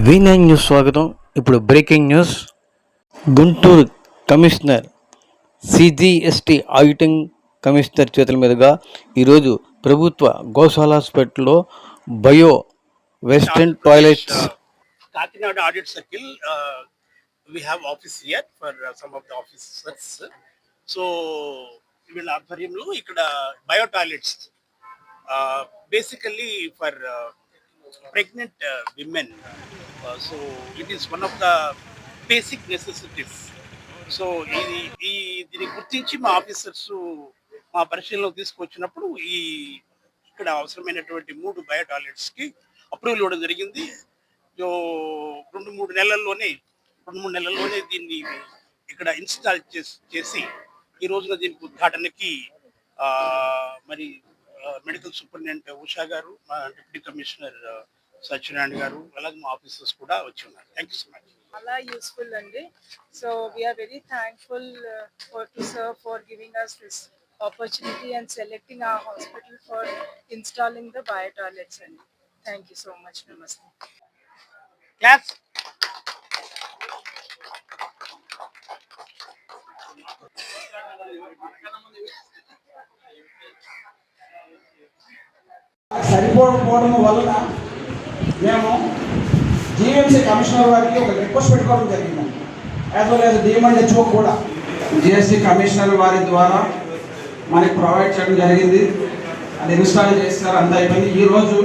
V9 news స్వాగతం. ఇప్పుడు breaking news. Guntur commissioner CGST auditing commissioner చేతుల మీదుగా ఈరోజు ప్రభుత్వ గోశాల హాస్పిటల్లో bio western toilets Kakinada audit circle we have office here for some of the officers. So వీళ్ళ ఆధ్వర్యంలో ఇక్కడ bio toilets basically for pregnant women. So it is one of the basic necessities. So దీన్ని గుర్తించి మా ఆఫీసర్స్ మా పరిశీలనలో తీసుకొచ్చినప్పుడు ఇక్కడ అవసరమైనటువంటి 3 బయో టాయిలెట్స్కి అప్రూవల్ ఇవ్వడం జరిగింది. రెండు మూడు నెలల్లోనే దీన్ని ఇక్కడ ఇన్స్టాల్ చేసి ఈ రోజున దీనికి ఉద్ఘాటనకి మరి మెడికల్ సూపరింటెండెంట్ ఉషా గారు, మా డిప్యూటీ కమిషనర్ సత్యనారాయణ గారు, అలాగే మా ఆఫీసర్స్ కూడా వచ్చి ఉన్నారు. Thank you so much. చాలా యూస్ఫుల్ అండి. So we're very thankful to sir for giving us this opportunity and selecting our hospital for installing the bio toilets. And thank you so much. Namaste. Class. సరిపోవడం వలన మేము GMC commissioner వారికి ఒక request పెట్టుకోవడం జరిగింది. As well as DMHO కూడా GST commissioner వారి ద్వారా మనకి ప్రొవైడ్ చేయడం జరిగింది. అది ఇన్స్టాల్ చేస్తారు, అంతా అయిపోయింది. ఈరోజు